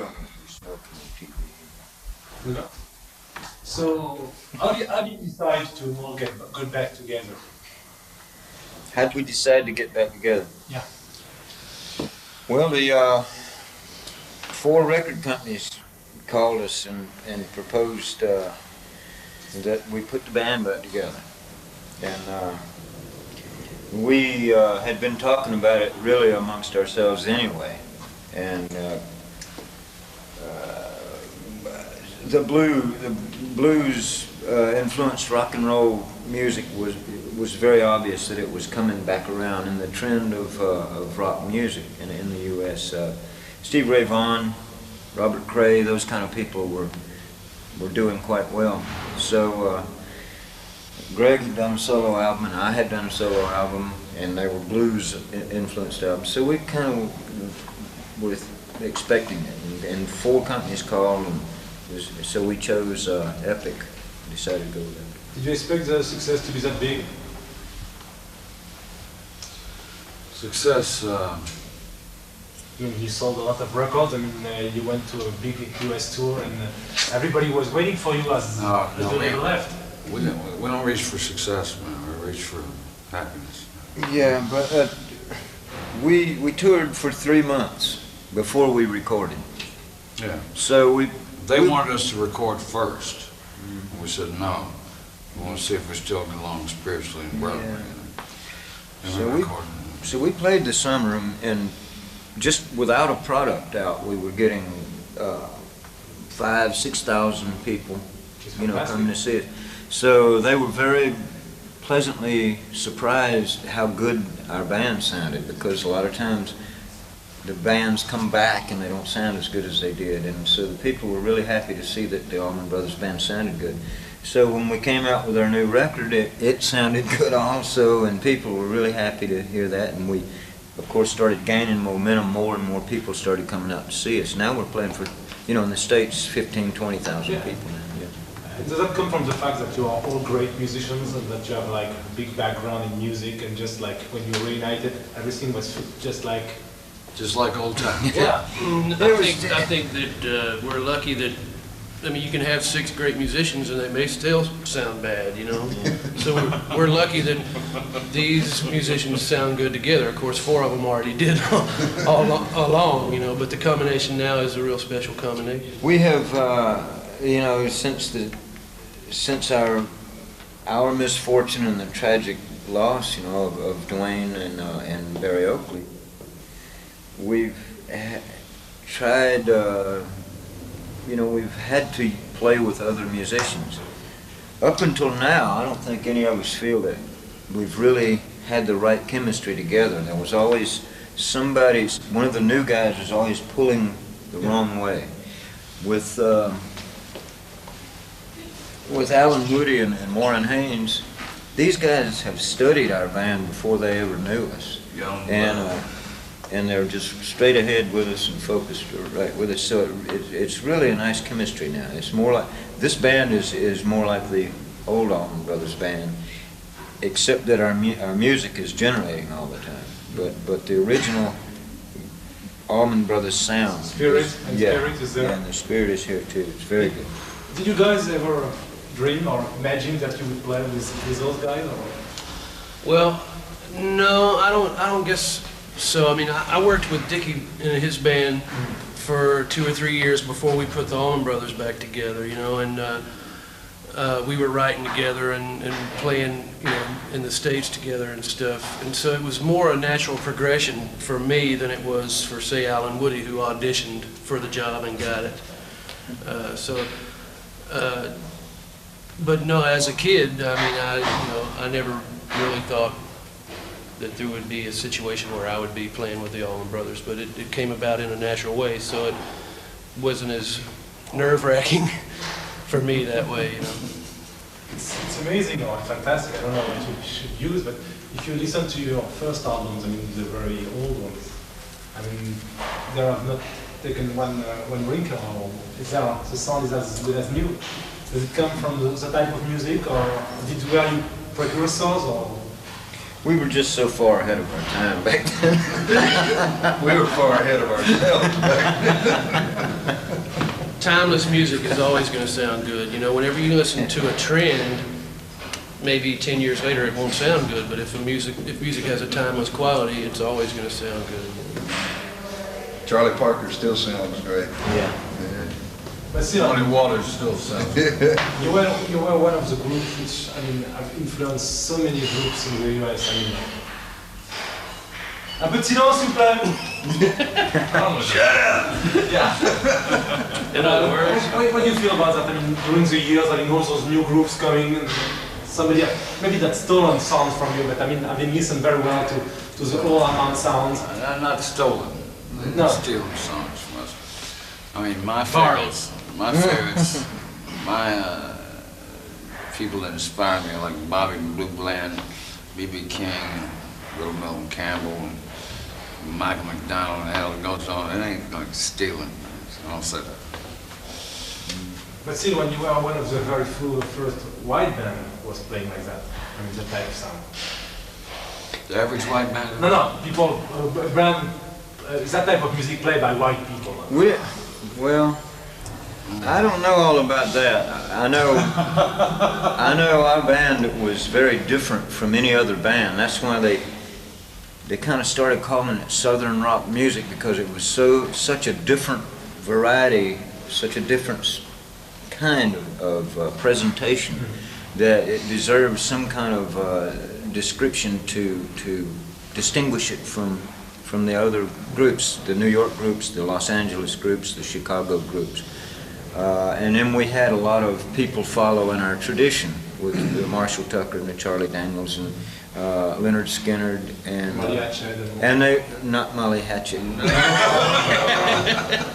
don't want to be smoking on TV. No. So, how did you decide to all get back together? How did we decide to get back together? Yeah. Well, the 4 record companies called us and proposed that we put the band back together. And we had been talking about it really amongst ourselves anyway. And the blues influenced rock and roll music was very obvious that it was coming back around in the trend of rock music in the U.S. Steve Ray Vaughan, Robert Cray, those kind of people were doing quite well. So Greg had done a solo album and I had done a solo album, and they were blues influenced albums. So we kind of were expecting it, and 4 companies called, and so we chose Epic. Decided to go with that. Did you expect the success to be that big? Success. You sold a lot of records. I mean, you went to a big US tour, and everybody was waiting for you as the label left. We don't reach for success, man. We reach for happiness. Yeah, but we toured for 3 months before we recorded. Yeah. So they wanted us to record first. We said no. We want to see if we still get along spiritually and brotherly. Yeah. So we played the summer, and just without a product out, we were getting 5,000–6,000 people, coming to see it. So they were very pleasantly surprised how good our band sounded, because a lot of times the bands come back and they don't sound as good as they did, and so the people were really happy to see that the Allman Brothers band sounded good. So when we came out with our new record, it sounded good also, and people were really happy to hear that, and we, of course, started gaining momentum. More and more people started coming out to see us. Now we're playing for, in the States, 15–20,000 people now. Yeah. Does that come from the fact that you are all great musicians and that you have like a big background in music, and just like when you were reunited, everything was just like old times. Yeah. I think that we're lucky that, I mean, you can have 6 great musicians and they may still sound bad, So we're lucky that these musicians sound good together. Of course, 4 of them already did all along, but the combination now is a real special combination. We have, since our misfortune and the tragic loss, of Dwayne and Barry Oakley, we've tried, we've had to play with other musicians. Up until now, I don't think any of us feel that we've really had the right chemistry together. There was always somebody, one of the new guys was always pulling the wrong way. With Alan Woody and Warren Haynes, these guys have studied our band before they ever knew us. And they're just straight ahead with us and focused right with us. So it's really a nice chemistry now. It's more like, this band is more like the old Allman Brothers band, except that our music is generating all the time. But the original Allman Brothers sound. Spirit is there. Yeah, and the spirit is here too. It's very good. Did you guys ever dream or imagine that you would play with those guys? Or? Well, no, I don't guess so. I mean, I worked with Dickie and his band for 2 or 3 years before we put the Allman Brothers back together, and we were writing together and playing, in the States together and stuff. And so it was more a natural progression for me than it was for, say, Alan Woody, who auditioned for the job and got it. But no, as a kid, I mean, I never really thought that there would be a situation where I would be playing with the Allman Brothers, but it came about in a natural way, so it wasn't as nerve-wracking for me that way, It's amazing or fantastic. I don't know what you should use, but if you listen to your first albums, I mean, the very old ones, I mean, they have not taken one wrinkle, or the sound is as good as new. Does it come from the type of music, or were you precursors, or? We were just so far ahead of our time back then. We were far ahead of ourselves back then. timeless music is always going to sound good. You know, whenever you listen to a trend, maybe 10 years later it won't sound good, but if music has a timeless quality, it's always going to sound good. Charlie Parker still sounds great. Yeah. But still, Johnny Waters still sounds. you were one of the groups which, I mean, have influenced so many groups in the US. I mean, un peu de silence, s'il vous plaît. Yeah. In other words, What do you feel about that? I mean, during the years, I mean, all those new groups coming, and somebody, maybe that's stolen sounds from you, but I mean, I've been listened very well to the old Allman sounds. Not stolen. They No. didn't steal songs from us. I mean, my favorites, my people that inspire me are like Bobby Blue Bland, B.B. King, Little Milton Campbell, and Michael McDonald, and hell, it goes on. It ain't like stealing. So I don't say that. But still, when you were one of the very first white band was playing like that, I mean, the type of sound. The average white man. No, people, that type of music played by white people. Well, I don't know all about that. I know our band was very different from any other band. That's why they kind of started calling it Southern rock music, because it was such a different variety, such a different kind of presentation, that it deserves some kind of description to distinguish it from the other groups, the New York groups, the Los Angeles groups, the Chicago groups. And then we had a lot of people following our tradition with the Marshall Tucker and the Charlie Daniels and Leonard Skinner and they, not Molly Hatchet.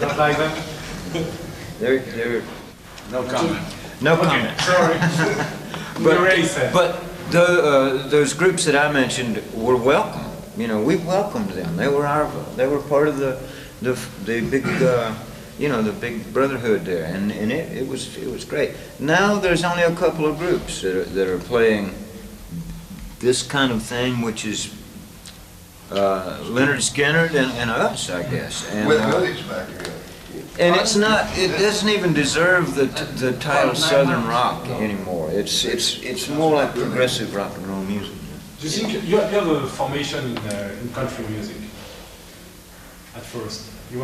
Not like them? They're No comment. no comment. Sorry. We already said. But those groups that I mentioned were welcome. You know, we welcomed them. They were part of the big the big brotherhood there, and it was great. Now there's only a couple of groups that are playing this kind of thing, which is Leonard Skinner and us, I guess. And, With hoodies back together. and it's not. It doesn't even deserve the title Southern rock anymore. It's more like progressive rock and roll music. Do you think you have a formation in country music at first? You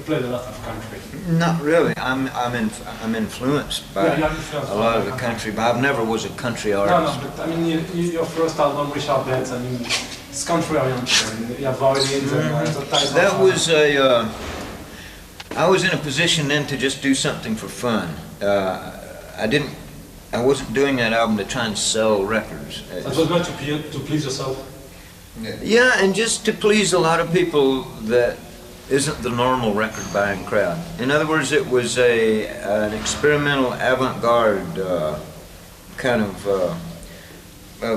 played a lot of country. Not really. I'm influenced by you're influenced a lot by of the country, but I never was a country No, artist. but I mean, your first album, Richard Betts, I mean, it's country oriented. I mean, you have violins and the type That of, was I was in a position then to just do something for fun. I wasn't doing that album to try and sell records. That was not to please yourself. Yeah, and just to please a lot of people that isn't the normal record buying crowd. In other words, it was an experimental avant-garde kind of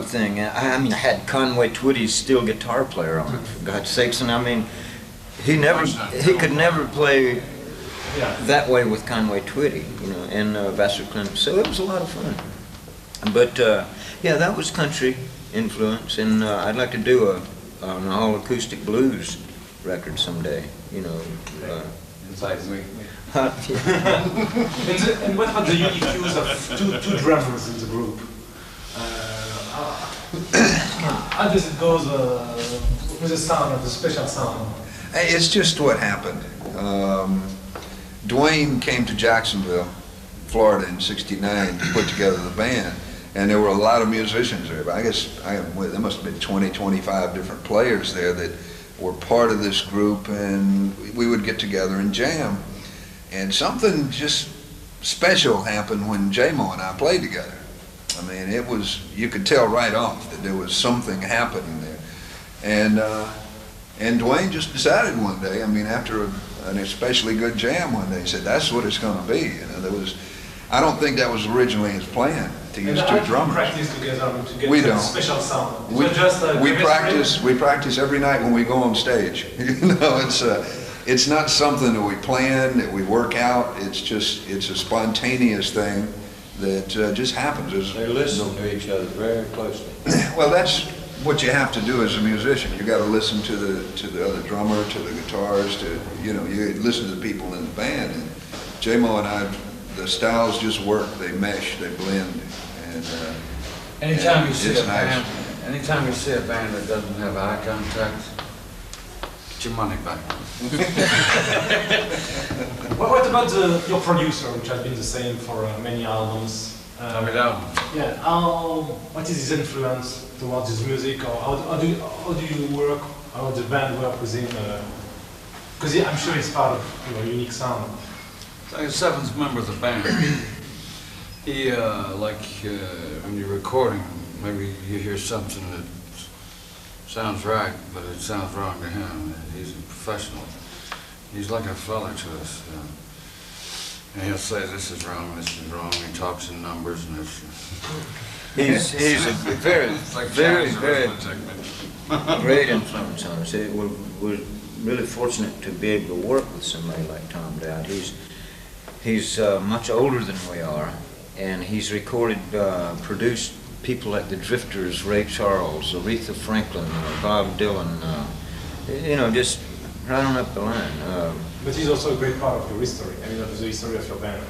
thing. I mean, I had Conway Twitty's steel guitar player on it, for God's sakes, and I mean, he could never play that way with Conway Twitty, and Vassar Clemens. So it was a lot of fun. But yeah, that was country influence, and I'd like to do an all acoustic blues record someday. Inside me. And what about the unique use of two drummers in the group? How does it go with the sound of the special sound? It's just what happened. Dwayne came to Jacksonville, Florida in '69 to put together the band, and there were a lot of musicians there. But I guess there must have been 20, 25 different players there that were part of this group, and we would get together and jam. And something just special happened when J-Mo and I played together. I mean, you could tell right off that there was something happening there. And Dwayne just decided one day, I mean, after an especially good jam one day, he said, that's what it's going to be. I don't think that was originally his plan, to use two drummers. Practice together to get We the don't. special sound. We practice every night when we go on stage. It's not something that we plan, that we work out. It's a spontaneous thing that just happens. They listen to each other very closely. Well, that's what you have to do as a musician. You got to listen to the other drummer, to the guitars, you listen to the people in the band, J-Mo and I, the styles just work, they mesh, they blend, and Anytime you see it's a band, anytime you see a band that doesn't have eye contact, get your money back. What about your producer, which has been the same for many albums? Tommy Down. Yeah. What is his influence towards his music, or how do you work? How does the band work with him? Because I'm sure it's part of your unique sound. It's like a seventh member of the band. He, when you're recording, maybe you hear something that sounds right, but it sounds wrong to him. He's a professional. He's like a fella to us. And he'll say, this is wrong, this is wrong. He talks in numbers and it's... He's a very, like very, Chinese very arithmetic. great influence on us. We're really fortunate to be able to work with somebody like Tom Dowd. He's much older than we are, and he's recorded, produced people like the Drifters, Ray Charles, Aretha Franklin, Bob Dylan, just right on up the line. But he's also a great part of your history, I mean, of the history of your band.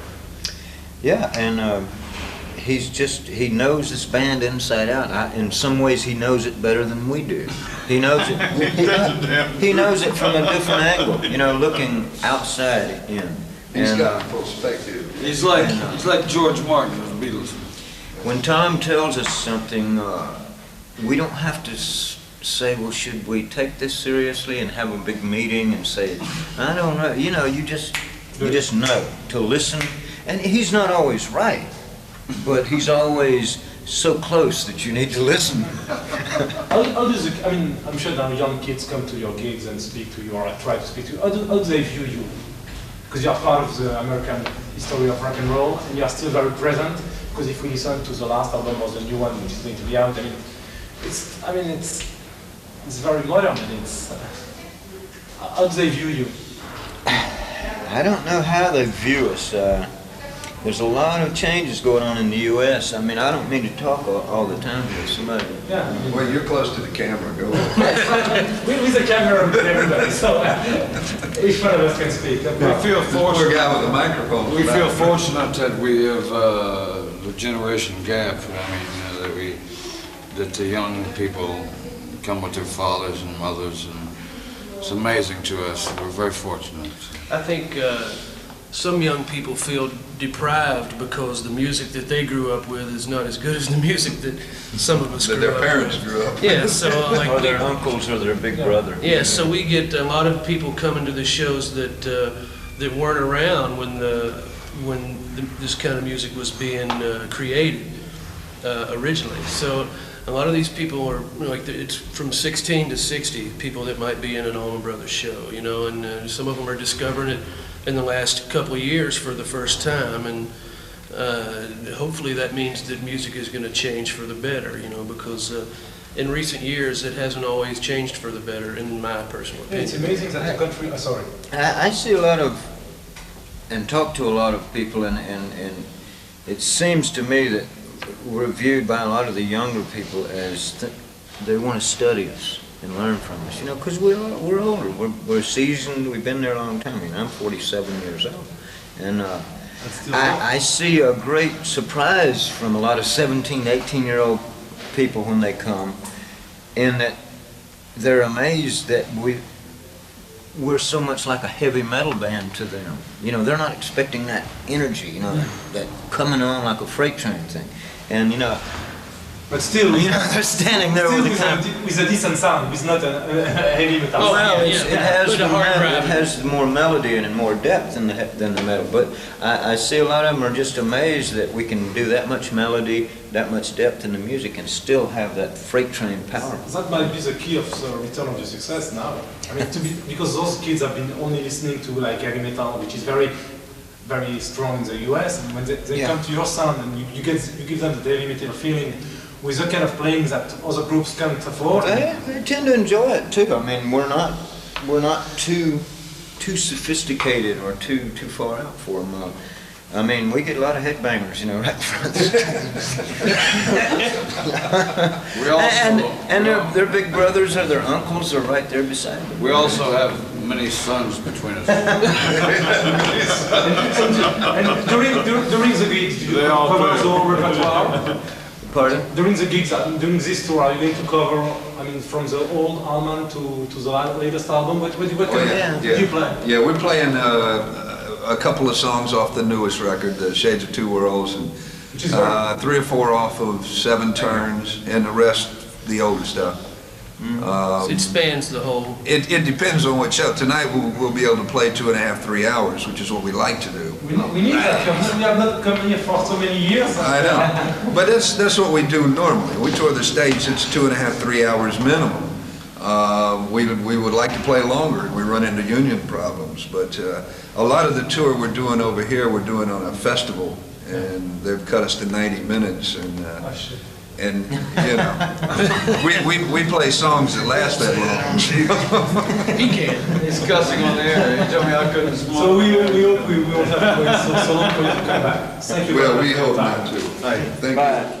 Yeah, and he knows this band inside out. In some ways, he knows it better than we do. He knows it. He knows it from a different angle, looking outside in. he's got perspective. He's like George Martin of the Beatles. When Tom tells us something, we don't have to say, well, should we take this seriously and have a big meeting and say, I don't know. You just know to listen. And he's not always right, but he's always so close that you need to listen. How does it, I mean, I'm sure now young kids come to your gigs and speak to you, or try to speak to you. How do they view you? Because you are part of the American history of rock and roll, and you are still very present. Because if we listen to the last album or the new one, which is going to be out, it's very modern, and it's how do they view you? I don't know how they view us. There's a lot of changes going on in the U.S. I mean, I don't mean to talk all the time to somebody. Yeah. Well, you're close to the camera, go ahead. with the camera and everybody, so each one of us can speak. We feel Poor fortunate. guy with a microphone. We feel fortunate that we have the generation gap. I mean, that the young people come with their fathers and mothers, and it's amazing to us. We're very fortunate. I think some young people feel deprived because the music that they grew up with is not as good as the music that some of us grew That their up parents with. grew up. Yeah, so like Or their uncles or their big brother. yeah, so we get a lot of people coming to the shows that that weren't around when this kind of music was being created originally. So a lot of these people are it's from 16 to 60 people that might be in an Allman Brothers show, and some of them are discovering it in the last couple of years for the first time, and hopefully that means that music is going to change for the better, because in recent years it hasn't always changed for the better, in my personal opinion. It's amazing that the country. Sorry. I see a lot of, and talk to a lot of people, and it seems to me that we're viewed by a lot of the younger people as they want to study us and learn from us, because we're older, we're seasoned, we've been there a long time. I mean, I'm 47 years old, and I see a great surprise from a lot of 17, 18-year-old people when they come, in that they're amazed that we're so much like a heavy metal band to them. They're not expecting that energy, that coming on like a freight train thing. And But still, they're standing there with a decent sound, with not a heavy metal. Oh, it has but a hard it drive. has more melody and more depth than the metal. But I see a lot of them are just amazed that we can do that much melody, that much depth in the music, and still have that freight train power. That might be the key of the return of the success now. I mean, because those kids have been only listening to like heavy metal, which is very, very strong in the US, and when they come to your sound and you give them the heavy metal feeling with the kind of playing that other groups can't afford. They tend to enjoy it too. I mean, we're not too sophisticated or too far out for them. I mean, we get a lot of headbangers, right in front of the and their big brothers or their uncles are right there beside them. We also have many sons between us. And during the gigs, do you cover the whole repertoire? Pardon? During the gigs, during this tour, are you going to cover, I mean, from the old Allman to the latest album? What do you play? Yeah, we're playing a couple of songs off the newest record, the Shades of Two Worlds, and 3 or 4 off of Seven Turns, and the rest, the older stuff. It spans the whole. It depends on what show. Tonight we'll be able to play 2.5, 3 hours, which is what we like to do. We need that. We have not come here for so many years. I know, but that's what we do normally. We tour the States. It's 2.5, 3 hours minimum. We would like to play longer. We run into union problems, but a lot of the tour we're doing over here, we're doing on a festival, and they've cut us to 90 minutes. And you know, we play songs that last that long. He can't. He's cussing on the air. He told me I couldn't smoke. So we hope we won't have to wait so long for you to come back. Thank you. Well, we hope not to. Thank you.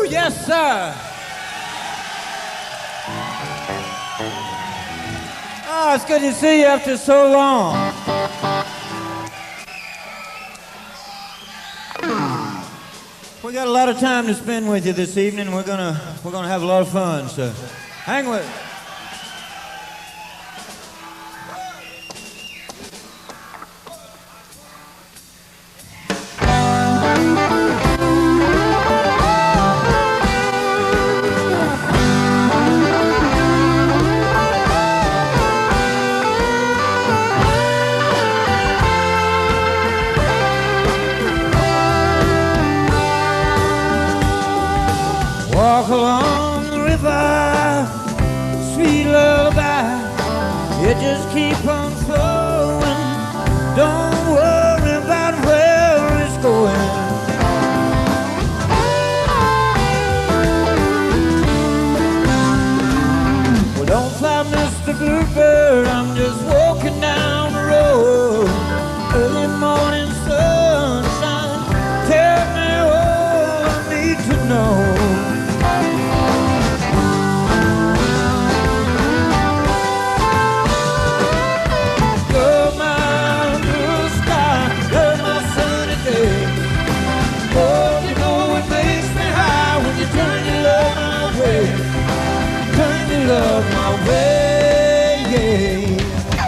Yes, sir. Oh, it's good to see you after so long. We got a lot of time to spend with you this evening. We're gonna have a lot of fun, so hang with us. Walk along the river, sweet lullaby, it just keep on flowing. Don't worry about where it's going. Well, don't fly, Mr. Bluebird, I'm just walking down the road. Early morning sunshine, tell me all I need to know. Love my way, yeah.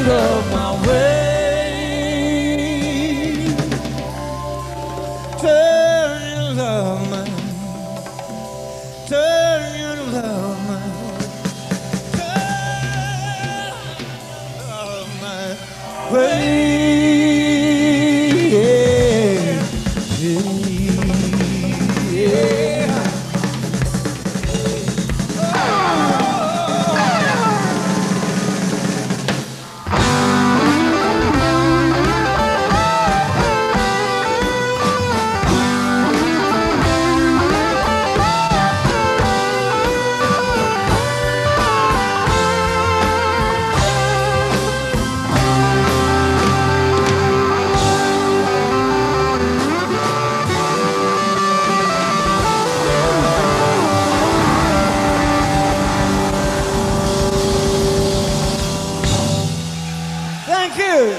love my way. Turn your love my, turn your love my, turn your love my way. Thank you.